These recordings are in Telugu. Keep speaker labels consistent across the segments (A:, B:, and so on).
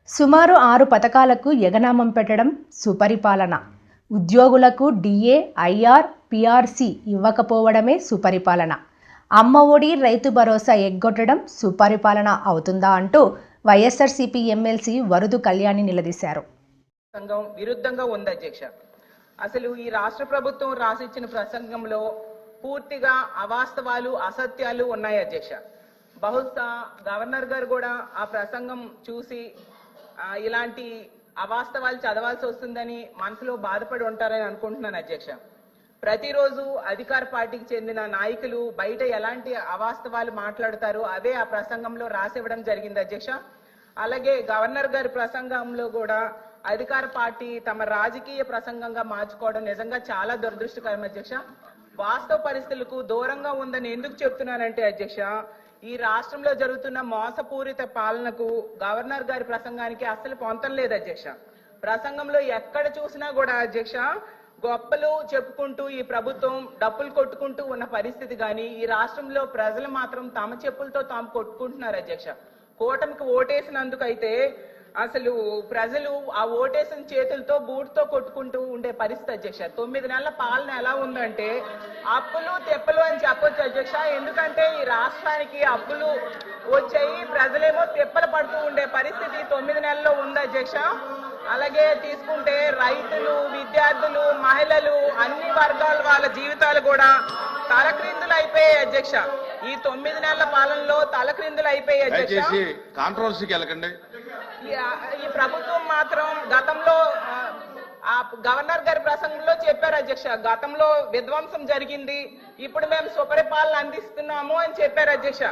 A: సుమారు 6 పథకాలకు ఎగనామం పెట్టడం సుపరిపాలన. ఉద్యోగులకు డిఏ, ఐఆర్, పీఆర్సీ ఇవ్వకపోవడమే సుపరిపాలన. అమ్మ ఒడి, రైతు భరోసా ఎగ్గొట్టడం సుపరిపాలన అవుతుందా అంటూ వైఎస్ఆర్సీపీ ఎమ్మెల్సీ వరుదు కళ్యాణి నిలదీశారు.
B: సంఘం విరుద్ధంగా ఉంది అధ్యక్ష. అసలు ఈ రాష్ట్ర ప్రభుత్వం రాసిచ్చిన ప్రసంగంలో పూర్తిగా అవాస్తవాలు, అసత్యాలు ఉన్నాయి అధ్యక్ష. బహుశా గవర్నర్ గారు కూడా ఆ ప్రసంగం చూసి ఇలాంటి అవాస్తవాలు చదవాల్సి వస్తుందని మనసులో బాధపడి ఉంటారని అనుకుంటున్నాను అధ్యక్ష. ప్రతిరోజు అధికార పార్టీకి చెందిన నాయకులు బయట ఎలాంటి అవాస్తవాలు మాట్లాడతారో అవే ఆ ప్రసంగంలో రాసివ్వడం జరిగింది అధ్యక్ష. అలాగే గవర్నర్ గారి ప్రసంగంలో కూడా అధికార పార్టీ తమ రాజకీయ ప్రసంగంగా మార్చుకోవడం నిజంగా చాలా దురదృష్టకరం అధ్యక్ష. వాస్తవ పరిస్థితులకు దూరంగా ఉందని ఎందుకు చెప్తున్నానంటే అధ్యక్ష, ఈ రాష్ట్రంలో జరుగుతున్న మోసపూరిత పాలనకు గవర్నర్ గారి ప్రసంగానికి అస్సలు పొంతం లేదు అధ్యక్ష. ప్రసంగంలో ఎక్కడ చూసినా కూడా అధ్యక్ష గొప్పలు చెప్పుకుంటూ ఈ ప్రభుత్వం డప్పులు కొట్టుకుంటూ ఉన్న పరిస్థితి కానీ, ఈ రాష్ట్రంలో ప్రజలు మాత్రం తమ చెప్పులతో తాము కొట్టుకుంటున్నారు అధ్యక్ష. కూటమికి ఓటేసినందుకైతే అసలు ప్రజలు ఆ ఓటేసిన చేతులతో బూట్తో కొట్టుకుంటూ ఉండే పరిస్థితి అధ్యక్ష. 9 నెలల పాలన ఎలా ఉందంటే అప్పులు తెప్పలు అని చెప్పొచ్చు అధ్యక్ష. ఎందుకంటే ఈ రాష్ట్రానికి అప్పులు వచ్చాయి, ప్రజలేమో తెప్పలు పడుతూ ఉండే పరిస్థితి 9 నెలల్లో ఉంది అధ్యక్ష. అలాగే తీసుకుంటే రైతులు, విద్యార్థులు, మహిళలు, అన్ని వర్గాల వాళ్ళ జీవితాలు కూడా తలక్రిందులు అయిపోయాయి అధ్యక్ష. ఈ 9 నెలల పాలనలో తలక్రిందులు అయిపోయాయి అధ్యక్ష. ఈ ప్రభుత్వం మాత్రం గతంలో గవర్నర్ గారి ప్రసంగంలో చెప్పారు అధ్యక్ష, గతంలో విధ్వంసం జరిగింది, ఇప్పుడు మేము సుపరిపాలన అందిస్తున్నాము అని చెప్పారు అధ్యక్ష.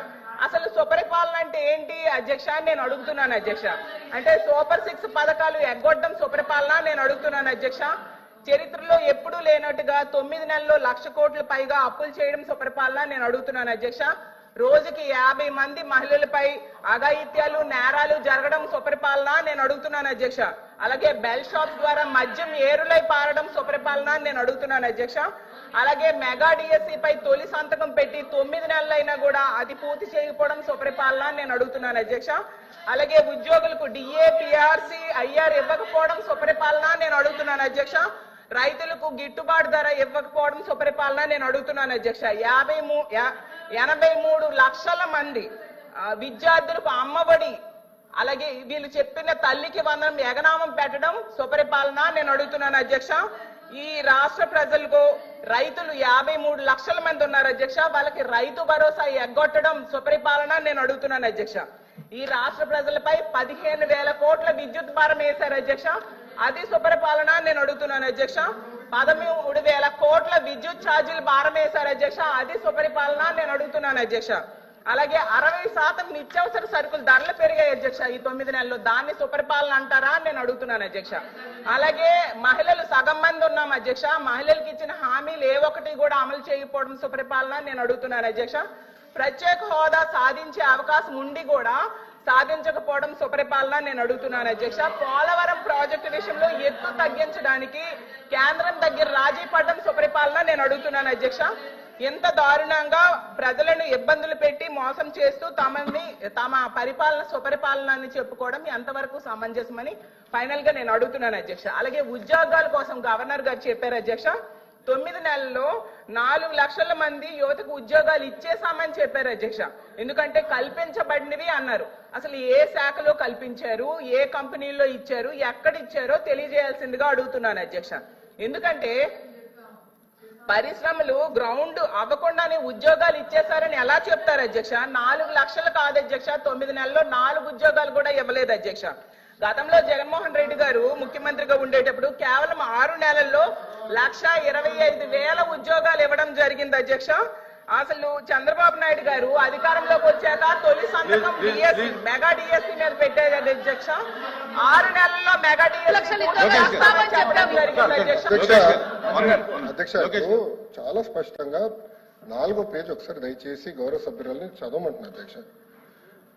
B: అసలు సుపరిపాలన అంటే ఏంటి అధ్యక్ష నేను అడుగుతున్నాను అధ్యక్ష. అంటే సూపర్ 6 పథకాలు ఎగ్గొట్టడం సుపరిపాలన నేను అడుగుతున్నాను అధ్యక్ష. చరిత్రలో ఎప్పుడూ లేనట్టుగా 9 నెలల్లో 1,00,000 కోట్ల పైగా అప్పులు చేయడం సుపరిపాలన నేను అడుగుతున్నాను అధ్యక్ష. రోజుకి 50 మంది మహిళలపై అఘాయిత్యాలు, నేరాలు జరగడం సుపరిపాలన నేను అడుగుతున్నాను అధ్యక్ష. అలాగే బెల్ షాప్స్ ద్వారా మద్యం ఏరులై పారడం సుపరిపాలన నేను అడుగుతున్నాను అధ్యక్ష. అలాగే మెగా డిఎస్సి పై తొలి సంతకం పెట్టి 9 నెలలైనా కూడా అది పూర్తి చేయకపోవడం సుపరిపాలన నేను అడుగుతున్నాను అధ్యక్ష. అలాగే ఉద్యోగులకు డిఏ, పీఆర్సీ, ఐఆర్ ఇవ్వకపోవడం సుపరిపాలన నేను అడుగుతున్నాను అధ్యక్ష. రైతులకు గిట్టుబాటు ధర ఇవ్వకపోవడం సుపరిపాలన నేను అడుగుతున్నాను అధ్యక్ష. 83 లక్షల మంది విద్యార్థులకు అమ్మఒడి, అలాగే వీళ్ళు చెప్పిన తల్లికి వందనం ఎగనామం పెట్టడం సుపరిపాలన నేను అడుగుతున్నాను అధ్యక్ష. ఈ రాష్ట్ర ప్రజలకు రైతులు 53 లక్షల మంది ఉన్నారు అధ్యక్ష, వాళ్ళకి రైతు భరోసా ఎగ్గొట్టడం సుపరిపాలన నేను అడుగుతున్నాను అధ్యక్ష. ఈ రాష్ట్ర ప్రజలపై 15,000 కోట్ల విద్యుత్ భారం వేశారు అధ్యక్ష, అది సుపరిపాలన నేను అడుగుతున్నాను అధ్యక్ష. 13,000 కోట్ల విద్యుత్ ఛార్జీలు భారం వేశారు అధ్యక్ష, అది సుపరిపాలన నేను అడుగుతున్నాను అధ్యక్ష. అలాగే 60% నిత్యావసర సరుకులు ధరలు పెరిగాయి అధ్యక్ష ఈ 9 నెలల్లో, దాన్ని సుపరిపాలన అంటారా నేను అడుగుతున్నాను అధ్యక్ష. అలాగే మహిళలు సగం మంది ఉన్నాం అధ్యక్ష, మహిళలకు ఇచ్చిన హామీలు ఏ ఒక్కటి కూడా అమలు చేయకపోవడం సుపరిపాలన నేను అడుగుతున్నాను అధ్యక్ష. ప్రత్యేక హోదా సాధించే అవకాశం ఉండి కూడా సాధించకపోవడం సుపరిపాలన నేను అడుగుతున్నాను అధ్యక్ష. పోలవరం ప్రాజెక్టు విషయంలో ఎత్తు తగ్గించడానికి కేంద్రం దగ్గర రాజీ పడడం సుపరిపాలన నేను అడుగుతున్నాను అధ్యక్ష. ఎంత దారుణంగా ప్రజలను ఇబ్బందులు పెట్టి మోసం చేస్తూ తమ పరిపాలన సుపరిపాలన చెప్పుకోవడం ఎంతవరకు సమంజసమని ఫైనల్ గా నేను అడుగుతున్నాను అధ్యక్ష. అలాగే ఉద్యోగాల కోసం గవర్నర్ గారు చెప్పారు అధ్యక్ష, 9 నెలల్లో 4 లక్షల మంది యువతకు ఉద్యోగాలు ఇచ్చేసామని చెప్పారు అధ్యక్ష. ఎందుకంటే కల్పించబడినవి అన్నారు. అసలు ఏ శాఖలో కల్పించారు, ఏ కంపెనీల్లో ఇచ్చారు, ఎక్కడ ఇచ్చారో తెలియజేయాల్సిందిగా అడుగుతున్నాను అధ్యక్ష. ఎందుకంటే పరిశ్రమలు గ్రౌండ్ అవ్వకుండానే ఉద్యోగాలు ఇచ్చేశారని ఎలా చెప్తారు అధ్యక్ష? 4 లక్షలు కాదు అధ్యక్ష, 9 నెలల్లో 4 ఉద్యోగాలు కూడా ఇవ్వలేదు అధ్యక్ష. గతంలో జగన్మోహన్ రెడ్డి గారు ముఖ్యమంత్రిగా ఉండేటప్పుడు కేవలం 6 నెలల్లో 1,25,000 ఉద్యోగాలు ఇవ్వడం జరిగింది అధ్యక్ష. అసలు చంద్రబాబు నాయుడు గారు అధికారంలోకి వచ్చాక తొలి సంతకం డిఎస్సి, మెగా డిఎస్సి మీద పెట్టారు అధ్యక్ష. 6 నెలల్లో మెగా డిఎస్సి చెప్పడం జరిగింది
C: అధ్యక్ష. చాలా స్పష్టంగా 4వ పేజ్ ఒకసారి దయచేసి గౌరవ సభ్యురాలని చదవమంటున్నారు అధ్యక్ష.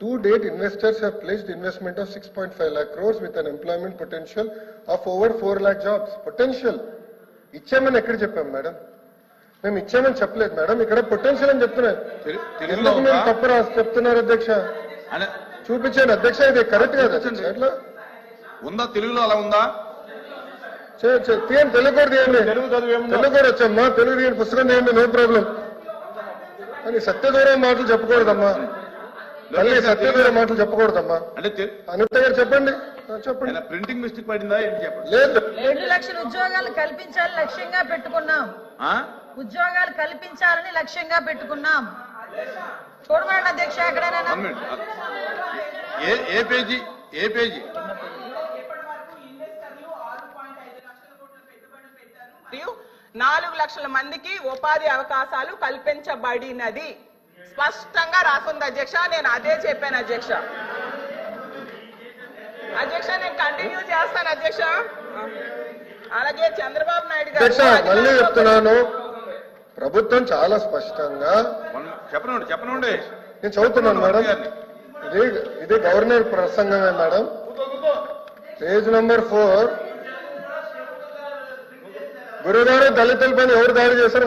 C: To date, investors have pledged investment of 6.5 lakh crores with an employment potential of over 4 lakh jobs. Potential. ఇచ్చామని ఎక్కడ చెప్పాం మేడం? మేము ఇచ్చామని చెప్పలేదు మేడం, ఇక్కడ పొటెన్షియల్ అని చెప్తున్నారు. ఎందుకు మేము తప్పు చెప్తున్నారు అధ్యక్ష? చూపించాను అధ్యక్ష, ఇది కరెక్ట్ కాదు అధ్యక్ష. ఎట్లా
D: ఉందా? తెలుగులో అలా ఉందా?
C: తీయండి, తెలుగు కూడా తీయండి. తెలుగు కూడా వచ్చమ్మా, తెలుగు తీయండి, పుస్తకం తీయండి, నో ప్రాబ్లం. కానీ సత్యదూరం మాటలు చెప్పకూడదమ్మా, మళ్ళీ సత్యదూరం మాటలు చెప్పకూడదమ్మా.
D: అంటే
C: అనిత గారు చెప్పండి. చెప్పండి.
D: ప్రింటింగ్ మిస్టేక్ పడిందా ఏంటి చెప్పండి.
C: లేదు,
E: 2 లక్షల ఉద్యోగాలు కల్పించాలని లక్ష్యంగా పెట్టుకున్నాం. ఉద్యోగాలు కల్పించాలని లక్ష్యంగా పెట్టుకున్నాం. చూడమండి అధ్యక్ష, ఎక్కడైనా
D: ఏ పేజీ? ఏ పేజీ?
B: మరియు 4 లక్షల మందికి ఉపాధి అవకాశాలు కల్పించబడినది స్పష్టంగా రాసుంది అధ్యక్ష. నేను అదే చెప్పాను అధ్యక్ష. అధ్యక్ష నేను కంటిన్యూ చేస్తాను అధ్యక్ష. అలాగే చంద్రబాబు నాయుడు
C: అధ్యక్ష
B: గారు
C: మళ్ళీ చెప్తున్నాను, ప్రభుత్వం చాలా స్పష్టంగా
D: చెప్పనండి.
C: నేను చదువుతున్నాను మేడం, ఇది గవర్నర్ ప్రసంగమే మేడం, పేజ్ నంబర్ 4. గురుగారు దళితులపైన ఎవరు దాడి చేశారు?